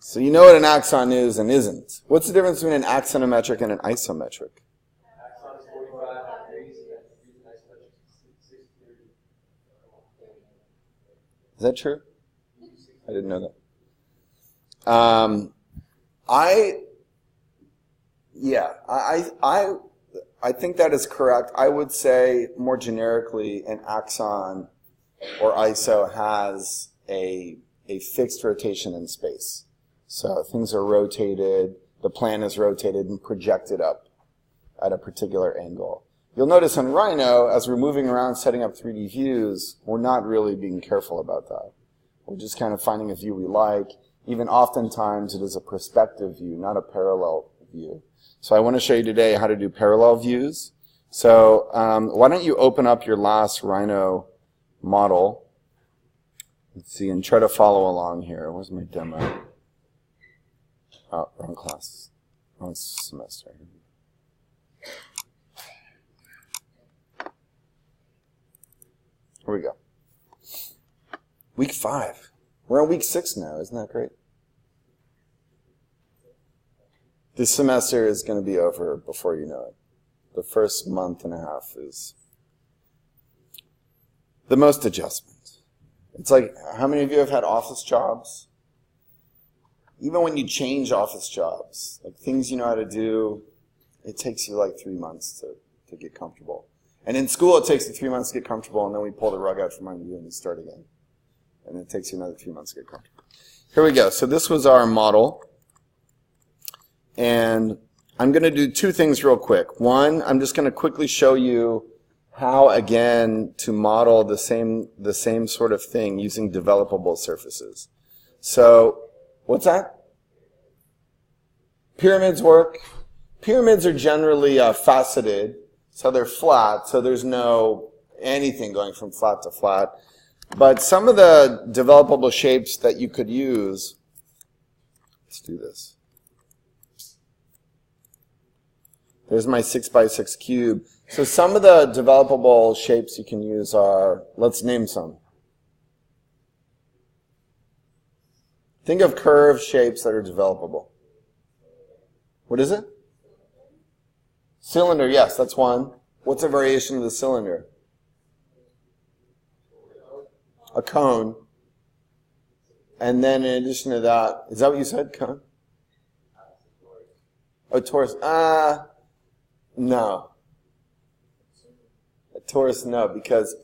So you know what an axon is and isn't. What's the difference between an axonometric and an isometric? Axon is 45 degrees, and isometric is 630. Is that true? I didn't know that. I think that is correct. I would say more generically an axon or ISO has a fixed rotation in space. So things are rotated, the plan is rotated and projected up at a particular angle. You'll notice on Rhino, as we're moving around setting up 3D views, we're not really being careful about that. We're just kind of finding a view we like. Even oftentimes it is a perspective view, not a parallel view. So I want to show you today how to do parallel views. So why don't you open up your last Rhino model. Let's see, and try to follow along here. Where's my demo? Oh, wrong class. Wrong semester. Here we go. Week 5. We're on week 6 now. Isn't that great? This semester is going to be over before you know it. The first month and a half is the most adjustment. It's like, how many of you have had office jobs? Even when you change office jobs, like things you know how to do, it takes you like 3 months to get comfortable. And in school, it takes you 3 months to get comfortable, and then we pull the rug out from under you and you start again. And it takes you another 3 months to get comfortable. Here we go. So this was our model. And I'm going to do 2 things real quick. One, I'm just going to quickly show you how, again, to model the same sort of thing using developable surfaces. So, what's that? Pyramids work. Pyramids are generally faceted, so they're flat, so there's no anything going from flat to flat. But some of the developable shapes that you could use, let's do this. There's my 6x6 cube. So some of the developable shapes you can use are, let's name some. Think of curved shapes that are developable. What is it? Cylinder, yes, that's one. What's a variation of the cylinder? A cone. And then in addition to that, is that what you said, cone? A torus. No. A torus, no, because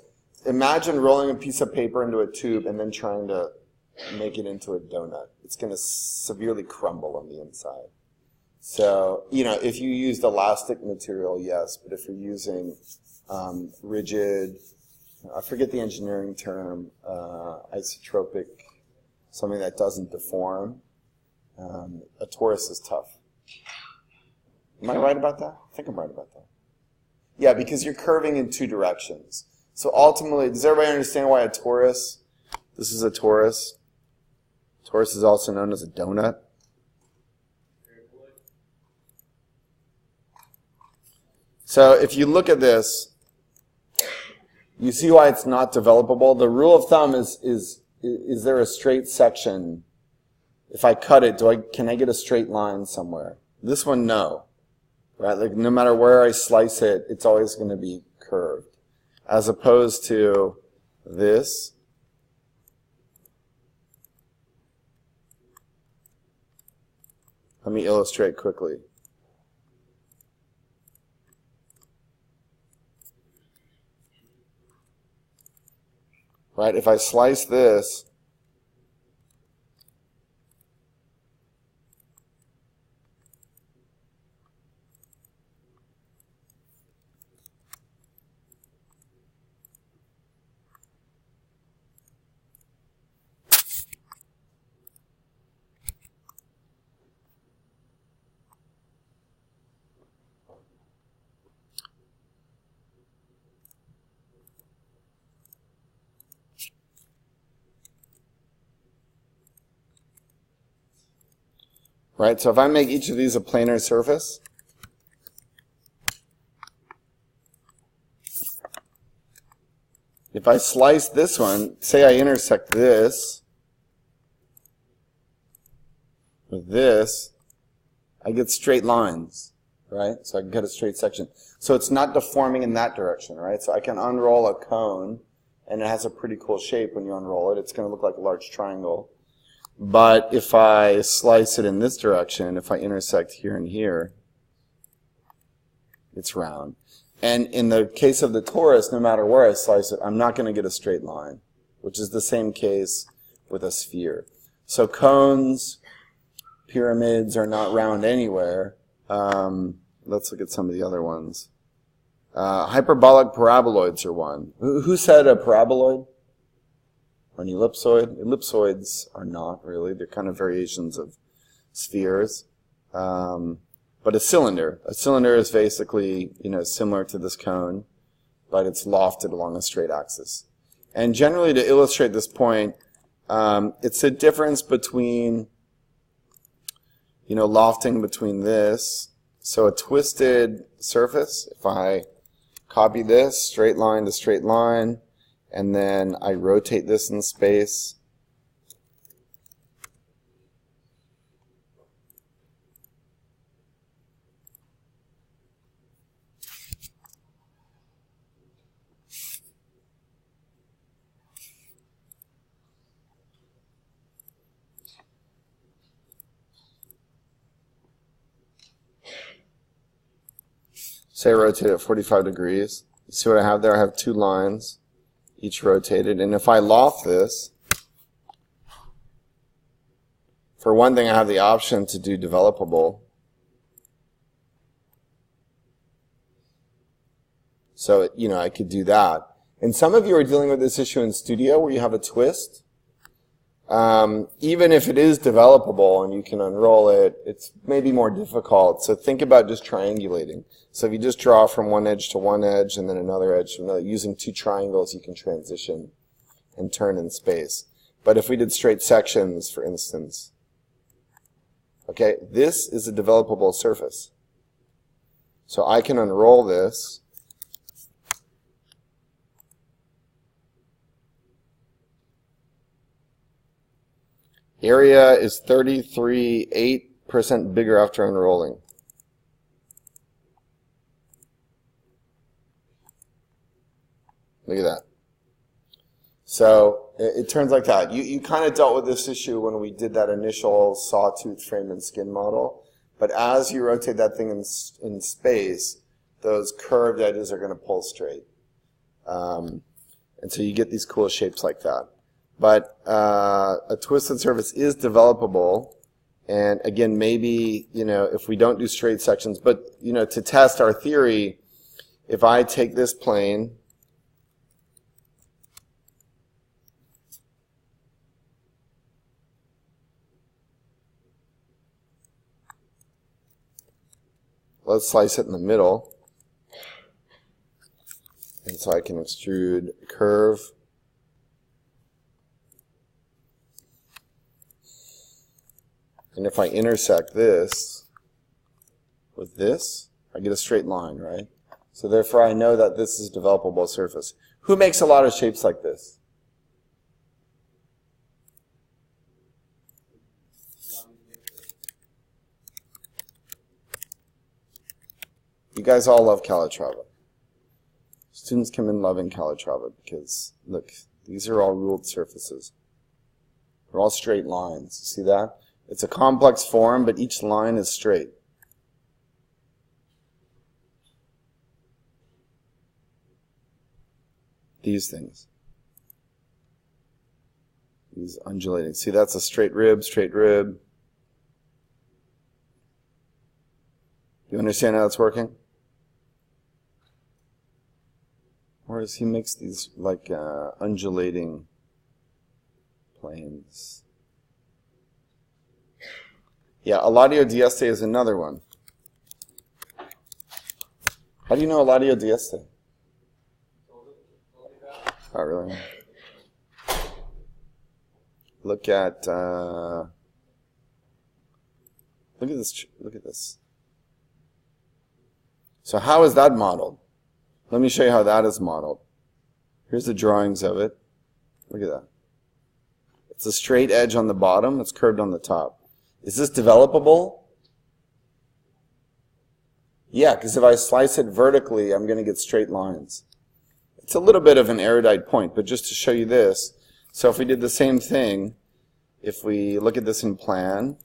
imagine rolling a piece of paper into a tube and then trying to make it into a donut. It's going to severely crumble on the inside. So, if you used elastic material, yes, but if you're using rigid, I forget the engineering term, isotropic, something that doesn't deform, a torus is tough. Am I right about that? I think I'm right about that. Yeah, because you're curving in 2 directions. So ultimately, does everybody understand why a torus? This is a torus. Torus is also known as a donut. So if you look at this, you see why it's not developable. The rule of thumb is there a straight section? If I cut it, can I get a straight line somewhere? This one, no. Right? Like no matter where I slice it, it's always going to be curved. As opposed to this. Let me illustrate quickly. Right? If I slice this, right? So if I make each of these a planar surface, if I slice this one, say I intersect this, with this, I get straight lines, right? So I can get a straight section. So it's not deforming in that direction, right? So I can unroll a cone, and it has a pretty cool shape when you unroll it. It's going to look like a large triangle. But if I slice it in this direction, if I intersect here and here, it's round. And in the case of the torus, no matter where I slice it, I'm not going to get a straight line, which is the same case with a sphere. So cones, pyramids are not round anywhere. Let's look at some of the other ones. Hyperbolic paraboloids are one. Who said a paraboloid? Or an ellipsoid? Ellipsoids are not really. They're kind of variations of spheres. But a cylinder is basically, similar to this cone, but it's lofted along a straight axis. And generally, to illustrate this point, it's a difference between, lofting between this. So a twisted surface, if I copy this, straight line to straight line, and then I rotate this in space, say I rotate it 45 degrees. You see what I have there? I have two lines, each rotated. And if I loft this, for one thing, I have the option to do developable. So, I could do that. And some of you are dealing with this issue in Studio where you have a twist. Even if it is developable and you can unroll it, it's maybe more difficult. So think about just triangulating. So if you just draw from one edge to one edge and then another edge to another, using two triangles, you can transition and turn in space. But if we did straight sections, for instance, okay, this is a developable surface. So I can unroll this. Area is 33.8% bigger after unrolling. Look at that. So it turns like that. You kind of dealt with this issue when we did that initial sawtooth frame and skin model. But as you rotate that thing in space, those curved edges are going to pull straight. And so you get these cool shapes like that. But a twisted surface is developable. And again, maybe, if we don't do straight sections, but, to test our theory, if I take this plane, let's slice it in the middle. And so I can extrude a curve. And if I intersect this with this, I get a straight line, right? So therefore I know that this is a developable surface. Who makes a lot of shapes like this? You guys all love Calatrava. Students come in loving Calatrava because, look, these are all ruled surfaces. They're all straight lines. See that? It's a complex form, but each line is straight. These things. These undulating. See, that's a straight rib, straight rib. You understand how that's working? Whereas he makes these like undulating planes. Yeah, Eladio Dieste is another one. How do you know Eladio Dieste? Oh, really? Look at this. Look at this. So how is that modeled? Let me show you how that is modeled. Here's the drawings of it. Look at that. It's a straight edge on the bottom. It's curved on the top. Is this developable? Yeah, because if I slice it vertically, I'm going to get straight lines. It's a little bit of an erudite point, but just to show you this, so if we did the same thing, if we look at this in plan,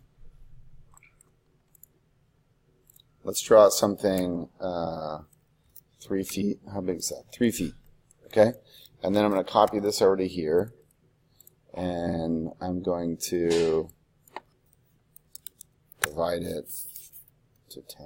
let's draw something 3 feet. How big is that? 3 feet. Okay? And then I'm going to copy this over to here, and I'm going to divide it to 10.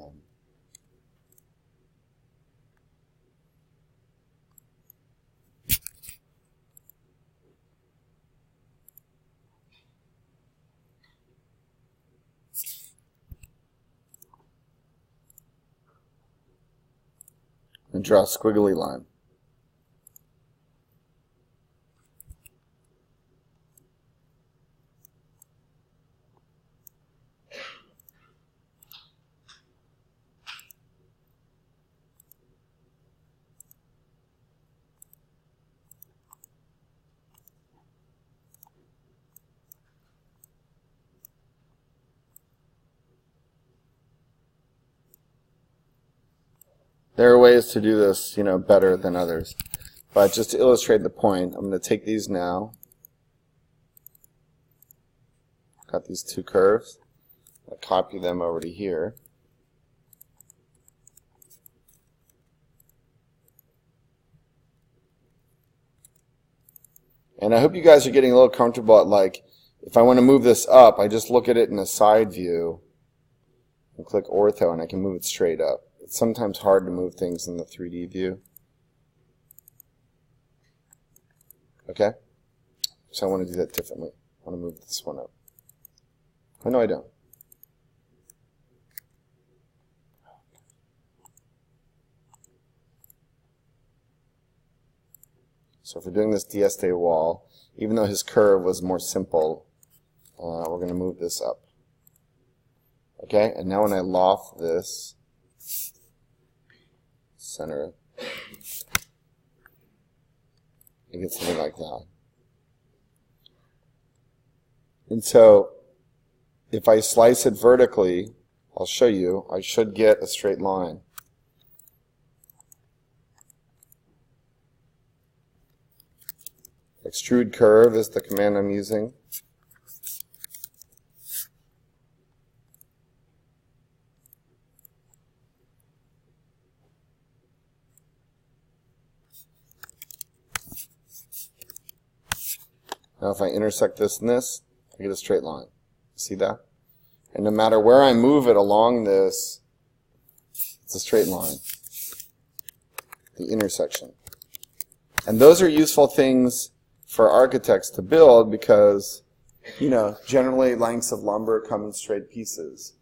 And draw a squiggly line. There are ways to do this, better than others. But just to illustrate the point, I'm going to take these now. Got these two curves. I'll copy them over to here. And I hope you guys are getting a little comfortable at, like, if I want to move this up, I just look at it in a side view and click ortho, and I can move it straight up. It's sometimes hard to move things in the 3D view. Okay? So I want to do that differently. I want to move this one up. Oh, no, I don't. So if we're doing this Dieste wall, even though his curve was more simple, we're going to move this up. Okay? And now when I loft this, center it, you get something like that. And so if I slice it vertically, I'll show you, I should get a straight line. Extrude curve is the command I'm using. Now if I intersect this and this, I get a straight line. See that? And no matter where I move it along this, it's a straight line. The intersection. And those are useful things for architects to build because, generally lengths of lumber come in straight pieces.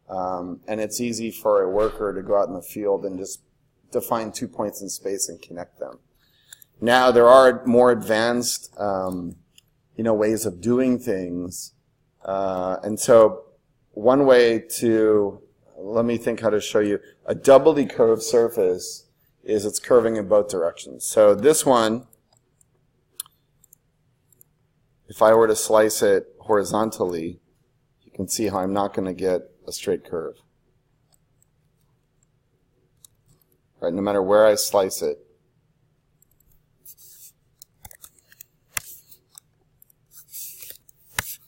And it's easy for a worker to go out in the field and just define 2 points in space and connect them. Now there are more advanced ways of doing things. And so one way to, let me think how to show you, a doubly curved surface is it's curving in both directions. So this one, if I were to slice it horizontally, you can see how I'm not going to get a straight curve. Right, no matter where I slice it.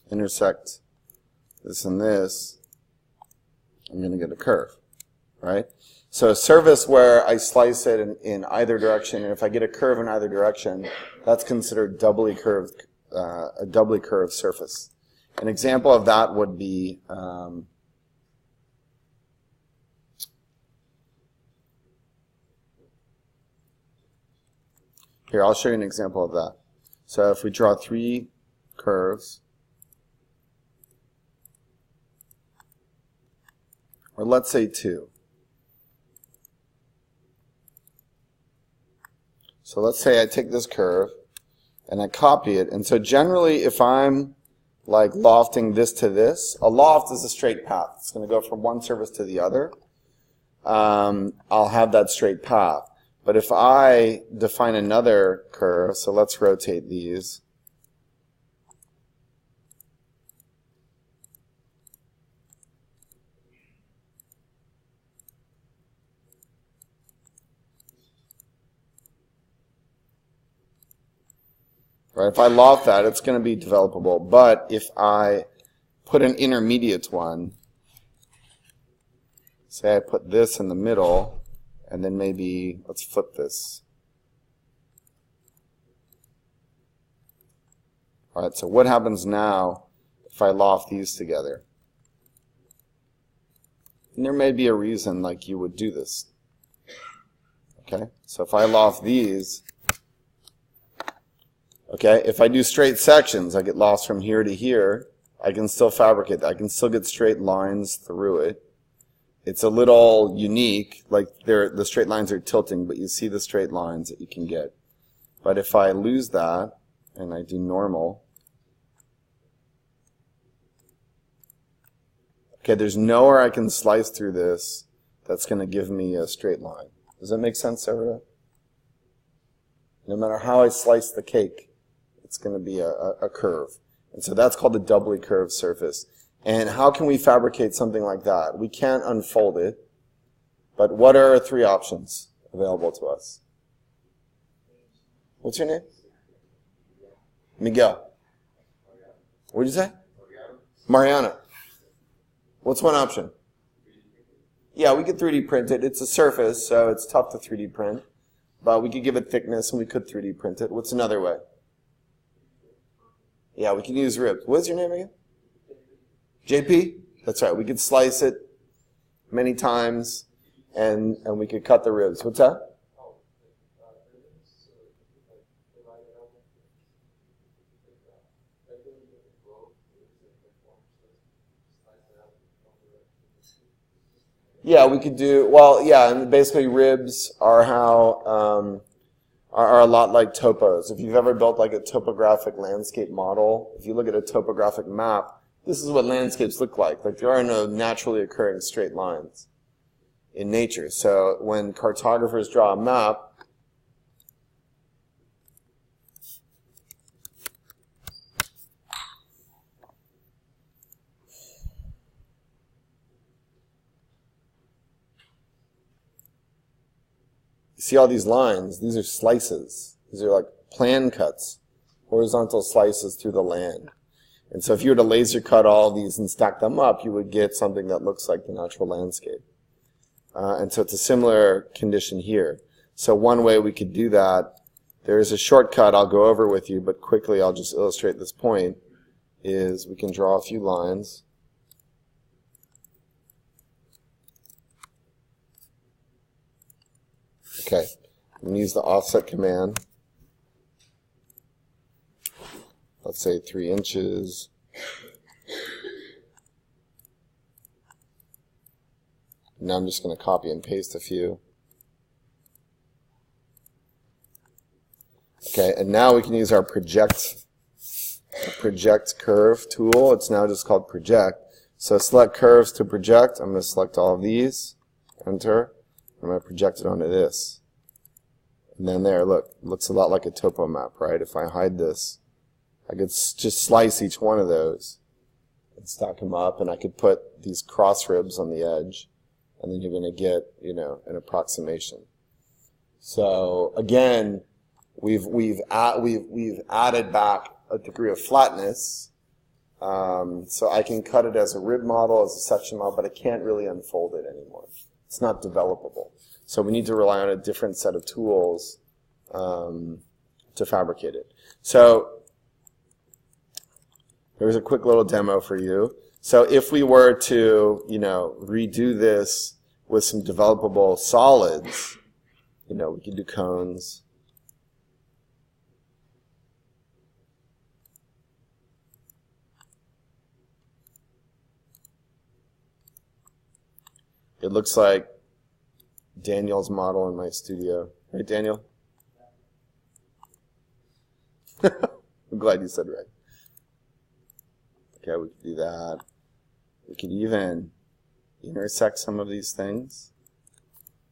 Intersect this and this, I'm going to get a curve, right? So a surface where I slice it in either direction, and if I get a curve in either direction, that's considered doubly curved, a doubly curved surface. An example of that would be here, I'll show you an example of that. So if we draw 3 curves, or let's say 2. So let's say I take this curve and I copy it. And so generally if I'm like lofting this to this, a loft is a straight path. It's going to go from one surface to the other. I'll have that straight path. But if I define another curve, so let's rotate these. Right? If I loft that, it's going to be developable. But if I put an intermediate one, say I put this in the middle, and then maybe, let's flip this. All right, so what happens now if I loft these together? And there may be a reason like you would do this. Okay, so if I loft these, okay, if I do straight sections, I get lost from here to here, I can still fabricate that. I can still get straight lines through it. It's a little unique, like the straight lines are tilting, but you see the straight lines that you can get. But if I lose that, and I do normal, okay, there's nowhere I can slice through this that's going to give me a straight line. Does that make sense, everyone? No matter how I slice the cake, it's going to be a curve. And so that's called a doubly curved surface. And how can we fabricate something like that? We can't unfold it, but what are 3 options available to us? What's your name? Miguel. What did you say? Mariana. What's one option? Yeah, we could 3D print it. It's a surface, so it's tough to 3D print. But we could give it thickness, and we could 3D print it. What's another way? Yeah, we can use ribs. What's your name again? JP? That's right. We could slice it many times, and we could cut the ribs. What's that? Yeah, we could do, well, yeah, and basically ribs are how, are a lot like topos. If you've ever built like a topographic landscape model, if you look at a topographic map, this is what landscapes look like. Like there are no naturally occurring straight lines in nature. So when cartographers draw a map, you see all these lines, these are slices. These are like plan cuts, horizontal slices through the land. And so if you were to laser cut all these and stack them up, you would get something that looks like the natural landscape. And so it's a similar condition here. So one way we could do that, there is a shortcut I'll go over with you, but quickly I'll just illustrate this point, is we can draw a few lines. Okay, I'm going to use the offset command. Let's say 3 inches. Now I'm just going to copy and paste a few. Okay, and now we can use our project curve tool. It's now just called project. So select curves to project. I'm going to select all of these, enter. I'm going to project it onto this. And then there, look, it looks a lot like a topo map, right? If I hide this, I could just slice each one of those and stack them up, and I could put these cross ribs on the edge, and then you're going to get, you know, an approximation. So again, we've added back a degree of flatness, so I can cut it as a rib model, as a section model, but I can't really unfold it anymore. It's not developable. So we need to rely on a different set of tools to fabricate it. So here's a quick little demo for you. So if we were to, you know, redo this with some developable solids, you know, we could do cones. It looks like Daniel's model in my studio. Right, Daniel? I'm glad you said right. Okay, we could do that. We could even intersect some of these things.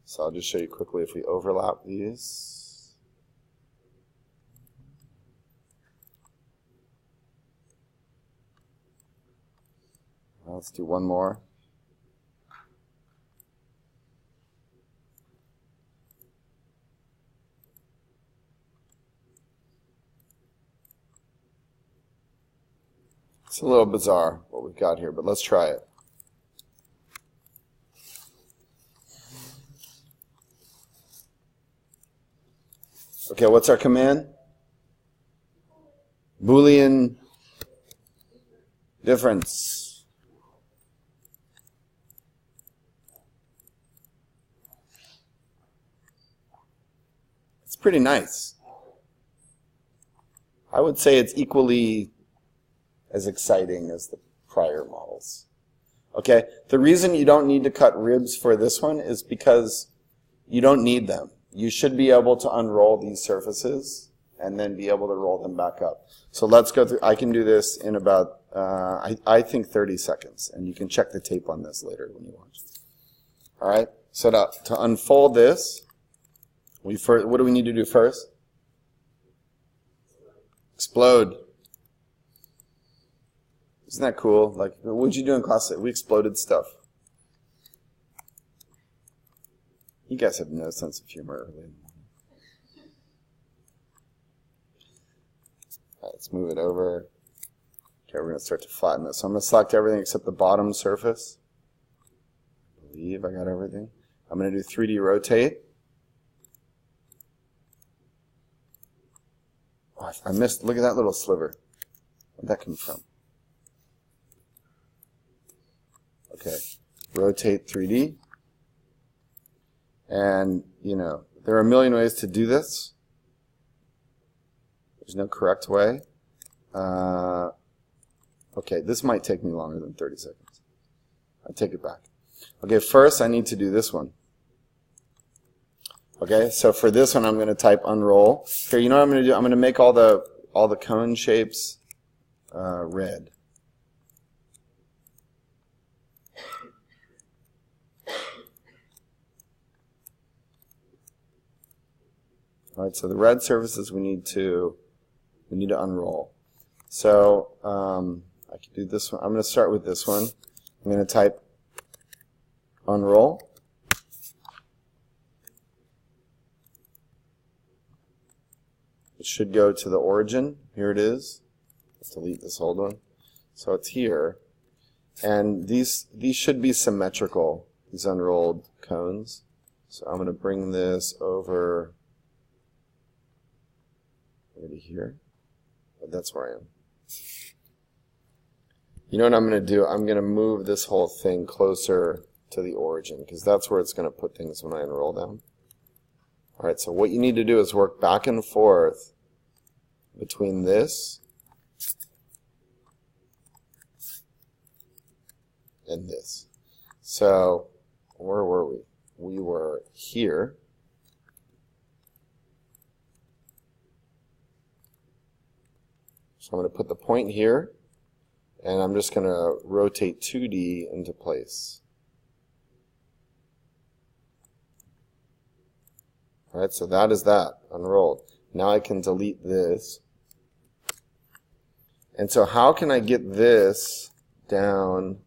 So I'll just show you quickly if we overlap these. Let's do one more. It's a little bizarre what we've got here, but let's try it. Okay, what's our command? Boolean difference. It's pretty nice. I would say it's equally as exciting as the prior models. Okay, the reason you don't need to cut ribs for this one is because you don't need them. You should be able to unroll these surfaces and then be able to roll them back up. So let's go through. I can do this in about, I think 30 seconds, and you can check the tape on this later when you watch. All right, so to unfold this, what do we need to do first? Explode. Isn't that cool? Like, what did you do in class? We exploded stuff. You guys have no sense of humor. Right, let's move it over. Okay, we're going to start to flatten this. So I'm going to select everything except the bottom surface. I believe I got everything. I'm going to do 3D rotate. Oh, I missed. Look at that little sliver. Where'd that come from? Okay, rotate 3D. And, you know, there are a million ways to do this. There's no correct way. Okay, this might take me longer than 30 seconds. I take it back. Okay, first I need to do this one. Okay, so for this one I'm going to type unroll. Here, you know what I'm going to do? I'm going to make all the cone shapes red. All right, so the red surfaces we need to unroll. So I can do this one. I'm going to start with this one. I'm going to type unroll. It should go to the origin. Here it is. Let's delete this old one. So it's here. And these should be symmetrical, these unrolled cones. So I'm going to bring this over maybe here. But that's where I am. You know what I'm going to do? I'm going to move this whole thing closer to the origin because that's where it's going to put things when I unroll them. All right, so what you need to do is work back and forth between this and this. So where were we? We were here. So I'm going to put the point here, and I'm just going to rotate 2D into place. All right, so that is that, unrolled. Now I can delete this. And so how can I get this down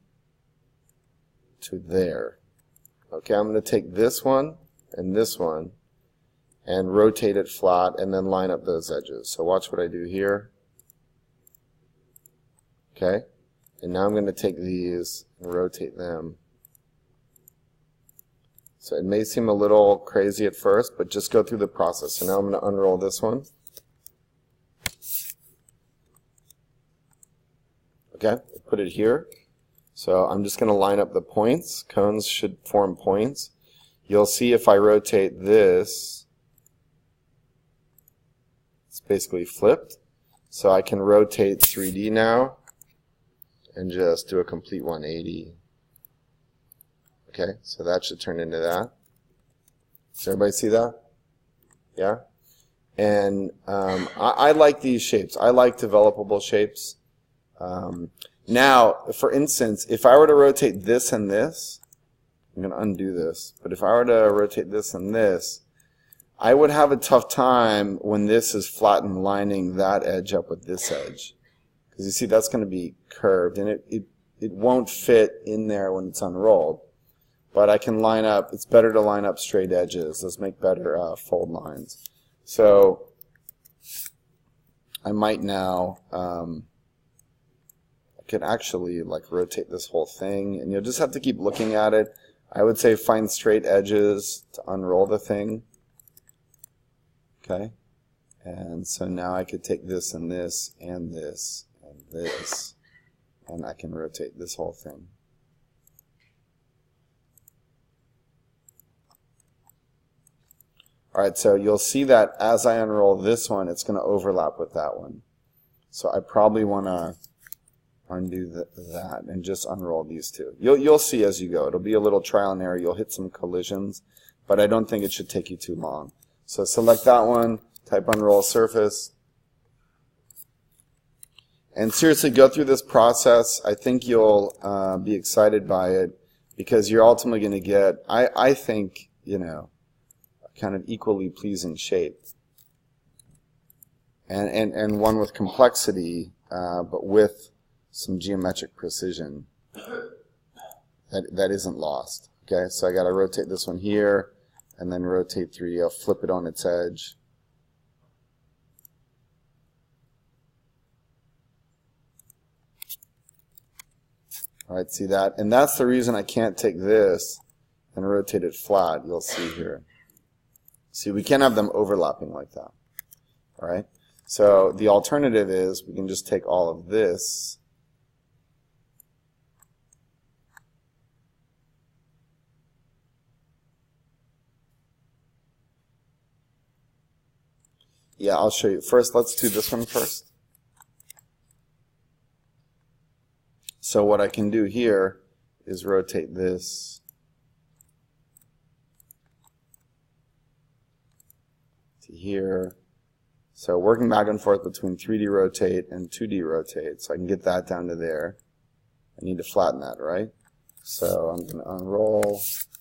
to there? Okay, I'm going to take this one and rotate it flat and then line up those edges. So watch what I do here. Okay, and now I'm going to take these and rotate them. So it may seem a little crazy at first, but just go through the process. So now I'm going to unroll this one. Okay, put it here. So I'm just going to line up the points. Cones should form points. You'll see if I rotate this, it's basically flipped. So I can rotate 3D now and just do a complete 180. Okay, so that should turn into that. Does everybody see that? Yeah? And I like these shapes. I like developable shapes. Now, for instance, if I were to rotate this and this, I'm going to undo this, but if I were to rotate this and this, I would have a tough time when this is flat and lining that edge up with this edge. Because you see, that's going to be curved, and it won't fit in there when it's unrolled. But I can line up, it's better to line up straight edges. Let's make better fold lines. So I might now, I could actually like rotate this whole thing, and you'll just have to keep looking at it. I would say find straight edges to unroll the thing. Okay, and so now I could take this and this and this and this, and I can rotate this whole thing. All right, so you'll see that as I unroll this one, it's going to overlap with that one. So I probably want to undo that and just unroll these two. You'll see as you go. It'll be a little trial and error. You'll hit some collisions, but I don't think it should take you too long. So select that one, type unroll surface, and seriously go through this process. I think you'll be excited by it because you're ultimately going to get, I think, you know, a kind of equally pleasing shape. And one with complexity, but with some geometric precision that isn't lost. Okay, so I got to rotate this one here, and then rotate 3. I'll flip it on its edge. All right, see that? And that's the reason I can't take this and rotate it flat. You'll see here. See, we can't have them overlapping like that. All right? So the alternative is we can just take all of this Yeah, I'll show you. First, let's do this one first. So what I can do here is rotate this to here. So working back and forth between 3D rotate and 2D rotate. So I can get that down to there. I need to flatten that, right? So I'm going to unroll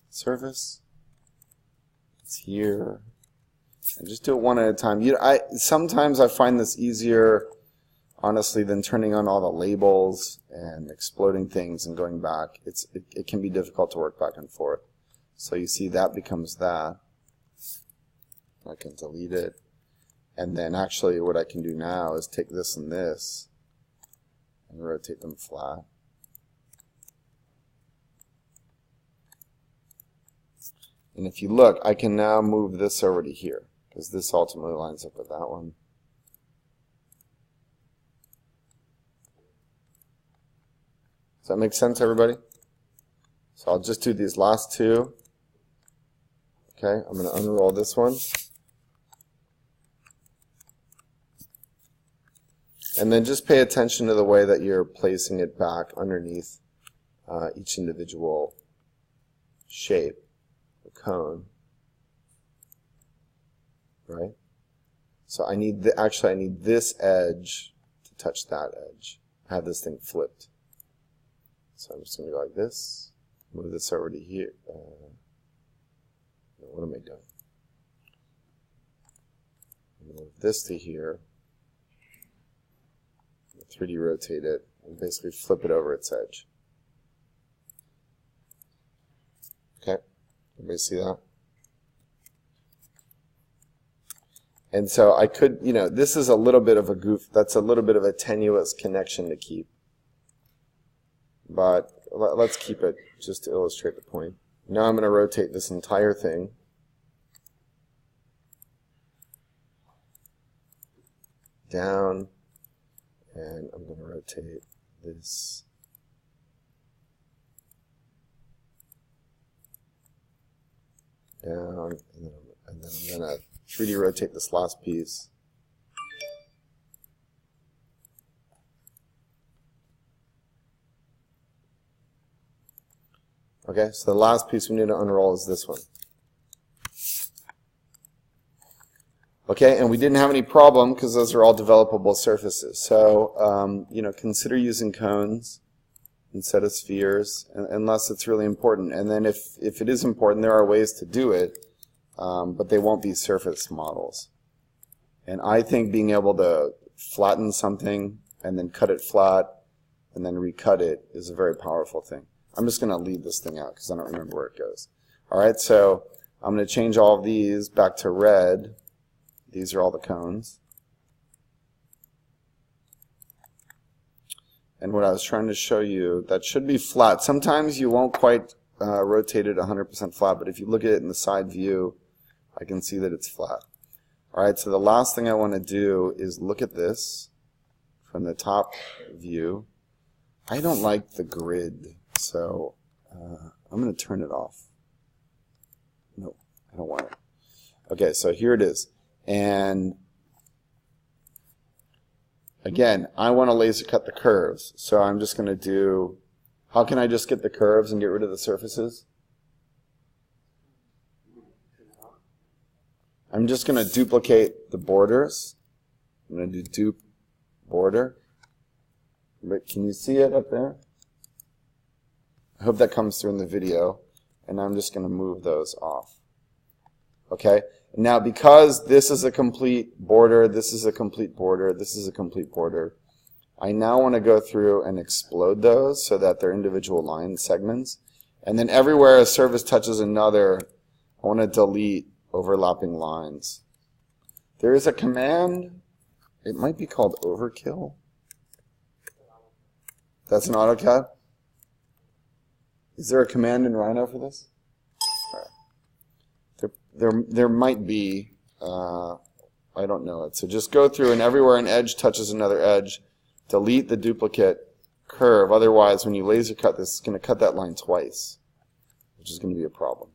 surface. It's here. And just do it one at a time. Sometimes I find this easier, honestly, than turning on all the labels and exploding things and going back. It can be difficult to work back and forth. So you see that becomes that. I can delete it. And then actually what I can do now is take this and this and rotate them flat. And if you look, I can now move this over to here, because this ultimately lines up with that one. Does that make sense, everybody? So I'll just do these last two. Okay, I'm going to unroll this one. And then just pay attention to the way that you're placing it back underneath each individual shape, the cone. Right? So I need actually I need this edge to touch that edge. I have this thing flipped. So I'm just going to go like this. Move this over to here. What am I doing? Move this to here. 3D rotate it and basically flip it over its edge. Okay, everybody see that? And so I could, this is a little bit of a goof. That's a little bit of a tenuous connection to keep. But let's keep it just to illustrate the point. Now I'm going to rotate this entire thing. Down. And I'm going to rotate this down, and then I'm going to 3D rotate this last piece. Okay, so the last piece we need to unroll is this one. Okay, and we didn't have any problem because those are all developable surfaces. So, consider using cones instead of spheres, unless it's really important. And then if it is important, there are ways to do it, but they won't be surface models. And I think being able to flatten something and then cut it flat and then recut it is a very powerful thing. I'm just going to leave this thing out because I don't remember where it goes. All right, so I'm going to change all of these back to red. These are all the cones. And what I was trying to show you, that should be flat. Sometimes you won't quite rotate it 100% flat, but if you look at it in the side view, I can see that it's flat. All right, so the last thing I want to do is look at this from the top view. I don't like the grid, so I'm going to turn it off. No, I don't want it. Okay, so here it is. And again, I want to laser cut the curves. So I'm just going to do, how can I just get the curves and get rid of the surfaces? I'm just going to duplicate the borders. I'm going to do dupe border. But can you see it up there? I hope that comes through in the video. And I'm just going to move those off. Okay? Now, because this is a complete border, this is a complete border, this is a complete border, I now want to go through and explode those so that they're individual line segments. And then everywhere a surface touches another, I want to delete overlapping lines. There is a command, it might be called overkill. That's an AutoCAD? Is there a command in Rhino for this? There might be, I don't know it. So just go through and everywhere an edge touches another edge, delete the duplicate curve. Otherwise, when you laser cut this, it's going to cut that line twice, which is going to be a problem.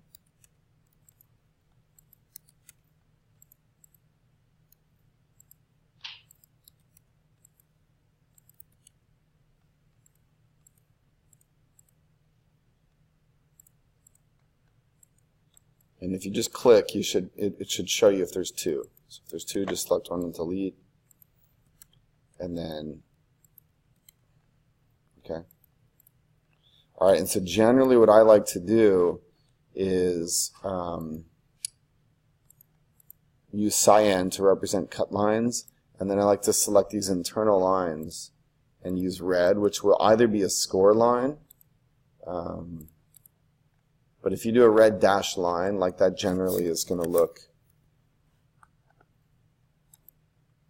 And if you just click, you should it should show you if there's two. So if there's two, just select one and delete. And then, okay. All right, and so generally what I like to do is use cyan to represent cut lines. And then I like to select these internal lines and use red, which will either be a score line, but if you do a red dashed line, like that generally is going to look,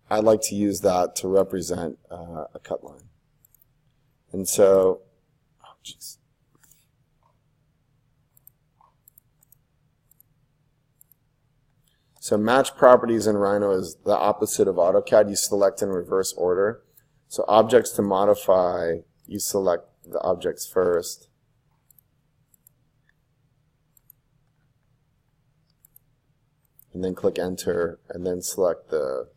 I like to use that to represent a cut line. And so, oh jeez. So match properties in Rhino is the opposite of AutoCAD. You select in reverse order. So objects to modify, you select the objects first. And then click enter, and then select the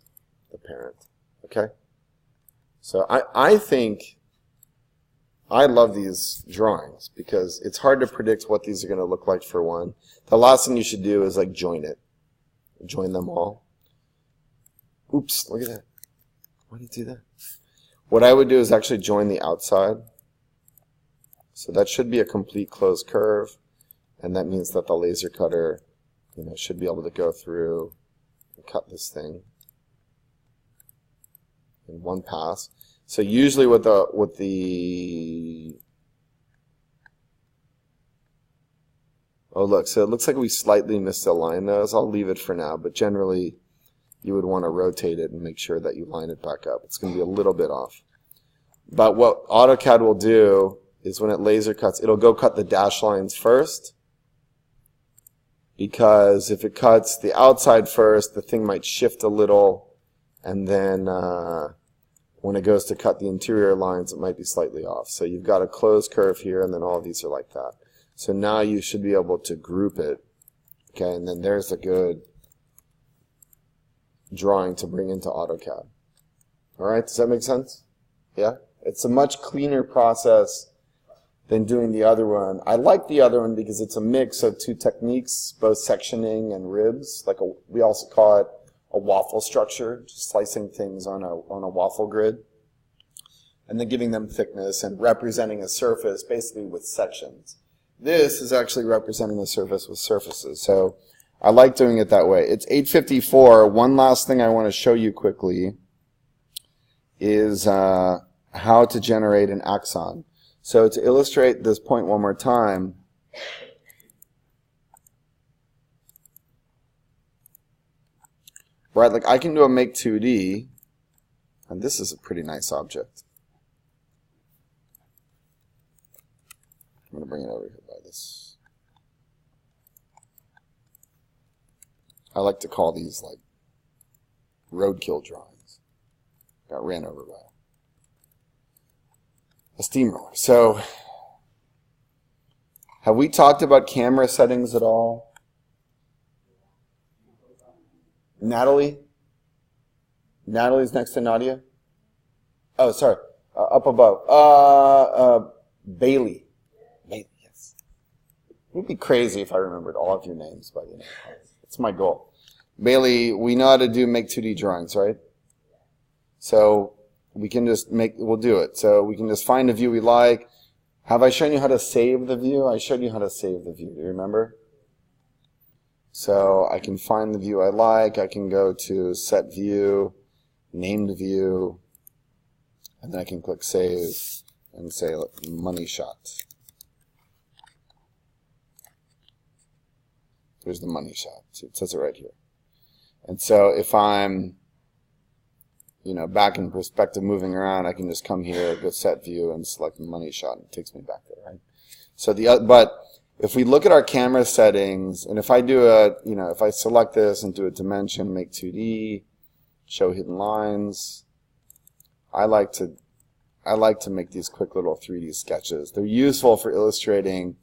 parent. Okay? So I think I love these drawings because it's hard to predict what these are going to look like for one. The last thing you should do is like join it. Join them all. Oops, look at that. Why did you do that? What I would do is actually join the outside. So that should be a complete closed curve, and that means that the laser cutter should be able to go through and cut this thing in one pass. So usually with the oh look, so it looks like we slightly misaligned those. I'll leave it for now, but generally you would want to rotate it and make sure that you line it back up. It's going to be a little bit off. But what AutoCAD will do is when it laser cuts, it'll go cut the dash lines first. Because if it cuts the outside first, the thing might shift a little, and then when it goes to cut the interior lines, it might be slightly off. So you've got a closed curve here, and then all of these are like that. So now you should be able to group it, okay, and then there's a good drawing to bring into AutoCAD. All right, does that make sense? Yeah? It's a much cleaner process than doing the other one. I like the other one because it's a mix of two techniques, both sectioning and ribs. We also call it a waffle structure, just slicing things on a waffle grid, and then giving them thickness and representing a surface basically with sections. This is actually representing a surface with surfaces. So I like doing it that way. It's 8:54. One last thing I want to show you quickly is how to generate an Axon. So to illustrate this point one more time, right, like I can do a make 2D, and this is a pretty nice object. going to bring it over here by this. I like to call these like roadkill drawings. Got ran over by a steamroller. So, have we talked about camera settings at all? Natalie? Natalie's next to Nadia? Oh, sorry. Up above. Bailey. Bailey, yes. It would be crazy if I remembered all of your names by the end. That's my goal. Bailey, we know how to make 2D drawings, right? So we can just we'll do it. So we can just find a view we like. Have I shown you how to save the view? I showed you how to save the view. Do you remember? So I can find the view I like. I can go to set view, named view, and then I can click save and say money shot. There's the money shot. So it says it right here. And so if I'm, back in perspective moving around, I can just come here, go set view, and select money shot, and it takes me back there, right? So but if we look at our camera settings, and if I do if I select this and do a dimension, make 2D, show hidden lines, I like to make these quick little 3D sketches. They're useful for illustrating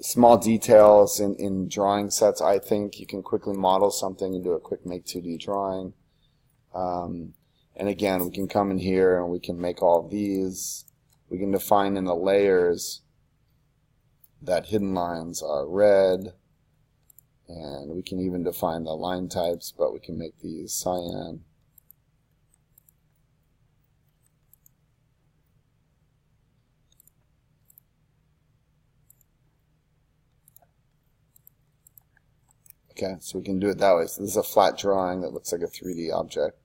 small details in drawing sets. I think you can quickly model something and do a quick make 2D drawing. And again, we can come in here and we can make all of these. We can define in the layers that hidden lines are red. And we can even define the line types, but we can make these cyan. Okay, so we can do it that way. So this is a flat drawing that looks like a 3D object.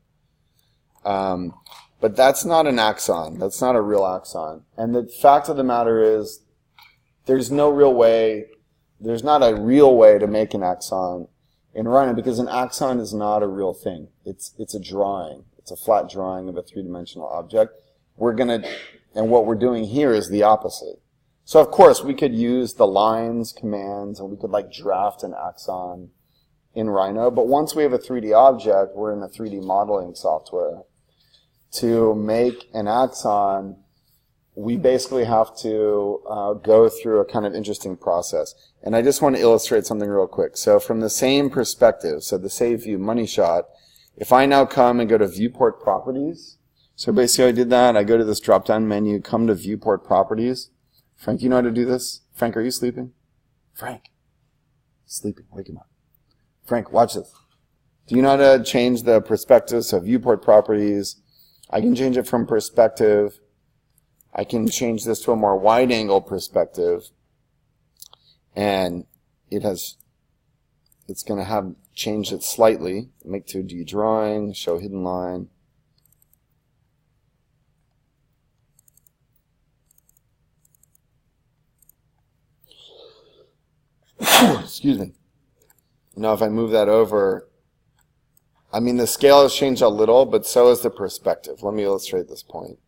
But that's not an axon. That's not a real axon. And the fact of the matter is, there's not a real way to make an axon in Rhino, because an axon is not a real thing. It's a drawing. It's a flat drawing of a three-dimensional object. And what we're doing here is the opposite. So of course we could use the lines commands and we could draft an axon in Rhino, but once we have a 3D object, we're in a 3D modeling software. To make an axon, we basically have to go through a kind of interesting process. And I just want to illustrate something real quick. So from the same perspective, so the save view money shot, if I now come and go to viewport properties, so basically I did that, I go to this drop-down menu, come to viewport properties. Frank, you know how to do this? Frank, are you sleeping? Frank, sleeping, wake him up. Frank, watch this. Do you know how to change the perspective? So viewport properties, I can change it from perspective. I can change this to a more wide angle perspective. And it's going to have changed it slightly. Make 2D drawing, show hidden line. Excuse me. Now if I move that over, I mean the scale has changed a little, but so has the perspective. Let me illustrate this point.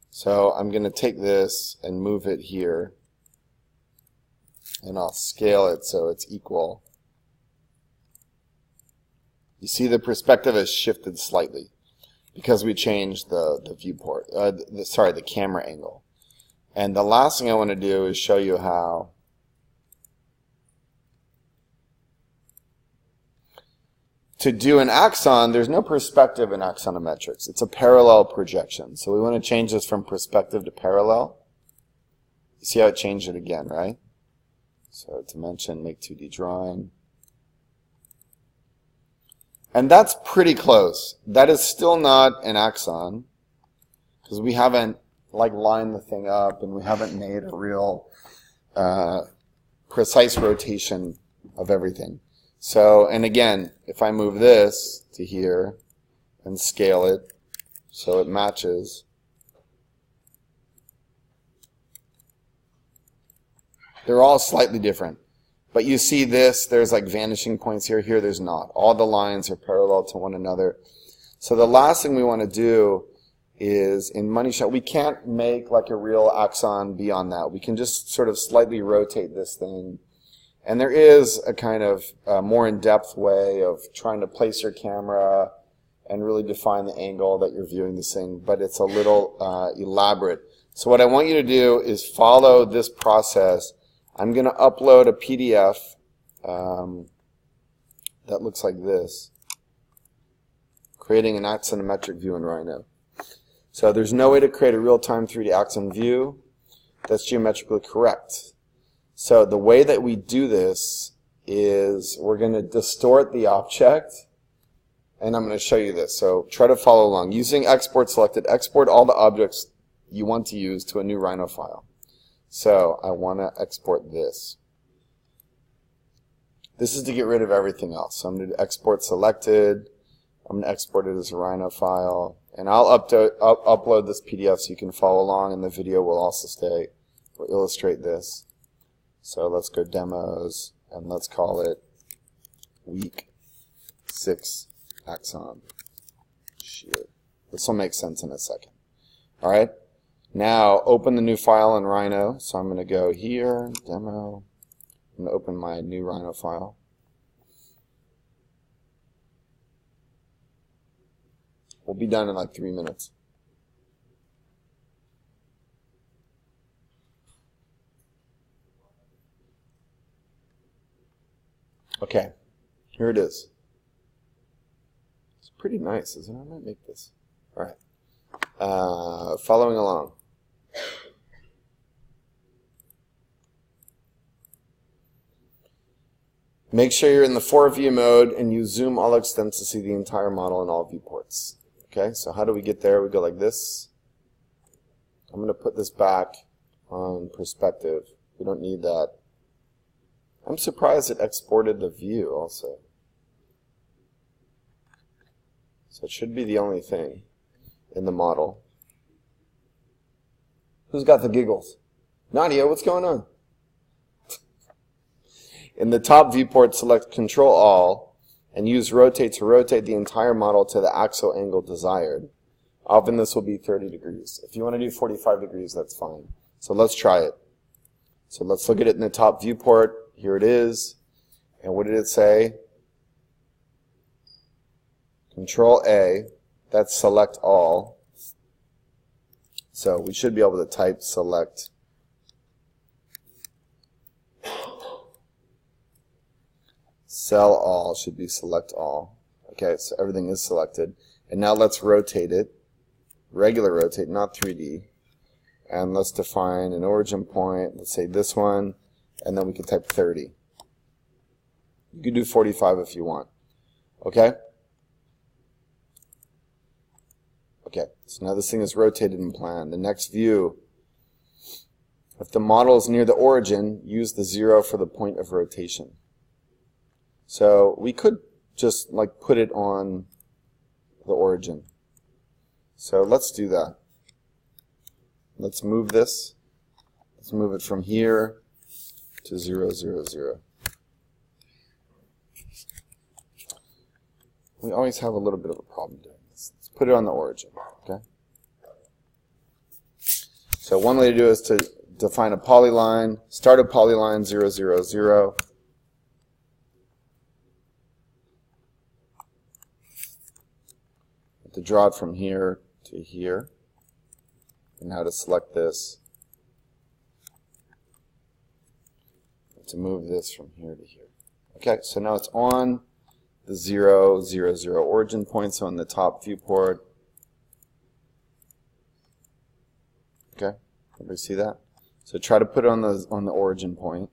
So I'm going to take this and move it here, and I'll scale it so it's equal. You see the perspective has shifted slightly because we changed the viewport, the camera angle. And the last thing I want to do is show you how to do an axon. There's no perspective in axonometrics. It's a parallel projection. So we want to change this from perspective to parallel. You see how it changed it again, right? So dimension, make 2D drawing. And that's pretty close. That is still not an axon because we haven't lined the thing up and we haven't made a real precise rotation of everything. So, and again, if I move this to here and scale it so it matches, they're all slightly different. But you see this, there's vanishing points here. Here there's not. All the lines are parallel to one another. So the last thing we want to do is in Money Shot, we can't make like a real Axon beyond that. We can just sort of slightly rotate this thing. And there is a kind of more in-depth way of trying to place your camera and really define the angle that you're viewing this thing, but it's a little elaborate. So what I want you to do is follow this process. I'm going to upload a PDF that looks like this, creating an axonometric view in Rhino. So there's no way to create a real-time 3D Axon view that's geometrically correct. So the way that we do this is we're going to distort the object, and I'm going to show you this. So try to follow along. Using export selected, export all the objects you want to use to a new Rhino file. So I want to export this. This is to get rid of everything else. So I'm going to do export selected. I'm going to export it as a Rhino file. And I'll upload this PDF so you can follow along, and the video will also will illustrate this. So let's go demos, and let's call it week 6 Axon shear. This will make sense in a second. All right. Now open the new file in Rhino. So I'm going to go here, demo. I'm going to open my new Rhino file. We'll be done in like 3 minutes. Okay, here it is. It's pretty nice, isn't it? I might make this. All right. Following along. Make sure you're in the 4-view mode and you zoom all extents to see the entire model in all viewports. Okay, so how do we get there? We go like this. I'm going to put this back on perspective. We don't need that. I'm surprised it exported the view also. So it should be the only thing in the model. Who's got the giggles? Nadia, what's going on? In the top viewport, select Control All and use Rotate to rotate the entire model to the axial angle desired. Often this will be 30 degrees. If you want to do 45 degrees, that's fine. So let's try it. So let's look at it in the top viewport. Here it is. And what did it say? Control A. That's Select All. So we should be able to type Select. Cell All should be Select All. Okay, so everything is selected. And now let's rotate it. Regular rotate, not 3D. And let's define an origin point. Let's say this one. And then we can type 30. You can do 45 if you want. Okay? Okay, so now this thing is rotated and planned. The next view, if the model is near the origin, use the 0 for the point of rotation. So we could just like put it on the origin. So let's do that. Let's move this. Let's move it from here to 0, 0, 0. We always have a little bit of a problem doing this. Let's put it on the origin. Okay. So one way to do it is to define a polyline. Start a polyline 0, 0, 0. To draw it from here to here. And now to select this. And to move this from here to here. Okay, so now it's on the 0, 0, 0 origin point, so on the top viewport. Okay, everybody see that? So try to put it on the origin point.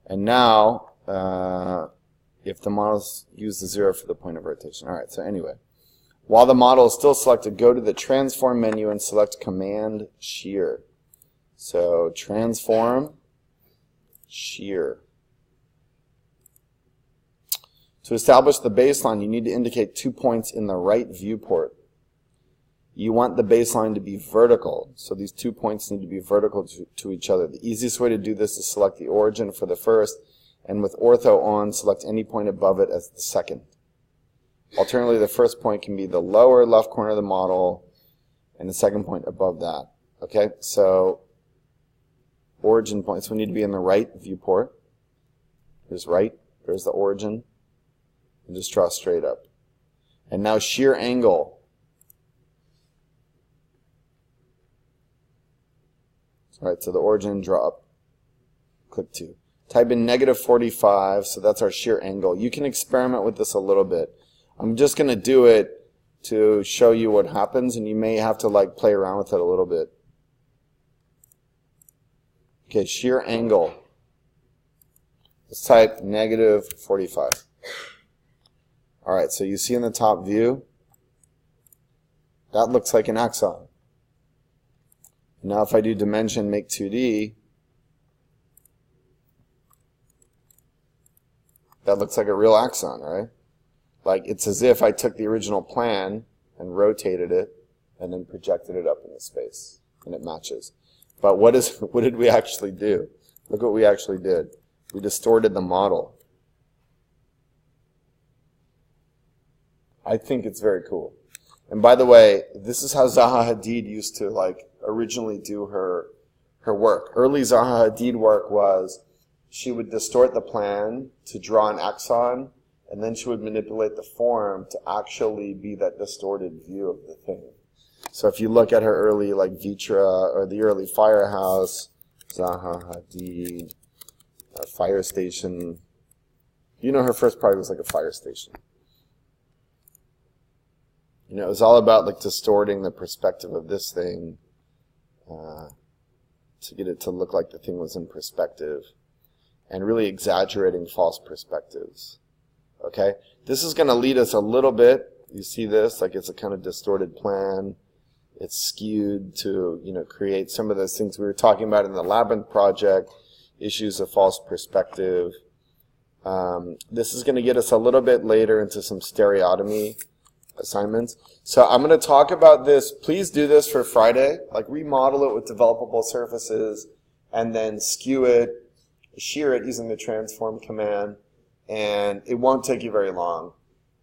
And now, if the models use the 0 for the point of rotation. All right, so anyway. While the model is still selected, go to the Transform menu and select Command Shear. So Transform, Shear. To establish the baseline, you need to indicate 2 points in the right viewport. You want the baseline to be vertical, so these 2 points need to be vertical to each other. The easiest way to do this is select the origin for the first, and with ortho on, select any point above it as the second. Alternatively, the first point can be the lower left corner of the model, and the second point above that. Okay, so origin points, we need to be in the right viewport. Here's right, there's the origin, and just draw straight up. And now shear angle. All right, so the origin, draw up, click 2. Type in -45, so that's our shear angle. You can experiment with this a little bit. I'm just going to do it to show you what happens, and you may have to like play around with it a little bit. Okay, shear angle. Let's type -45. All right, so you see in the top view, that looks like an axon. Now if I do dimension, make 2D, that looks like a real axon, right? Like it's as if I took the original plan and rotated it and then projected it up into space, and it matches. But what did we actually do? Look what we actually did. We distorted the model. I think it's very cool. And by the way, this is how Zaha Hadid used to like originally do her work. Early Zaha Hadid work was she would distort the plan to draw an axon, and then she would manipulate the form to actually be that distorted view of the thing. So if you look at her early like Vitra or the early Firehouse, Zaha Hadid, fire station, you know her first project was like a fire station. You know, it was all about like distorting the perspective of this thing to get it to look like the thing was in perspective, and really exaggerating false perspectives. Okay, this is going to lead us a little bit. You see this, like it's a kind of distorted plan. It's skewed to, you know, create some of those things we were talking about in the Labyrinth project, issues of false perspective. This is going to get us a little bit later into some stereotomy assignments. So I'm going to talk about this. Please do this for Friday. Like remodel it with developable surfaces and then skew it, shear it using the transform command. And it won't take you very long.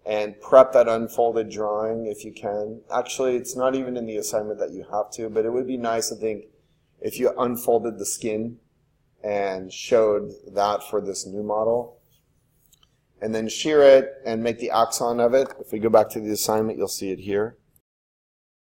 And prep that unfolded drawing if you can. Actually, it's not even in the assignment that you have to, but it would be nice, I think, if you unfolded the skin and showed that for this new model. And then shear it and make the axon of it. If we go back to the assignment, you'll see it here.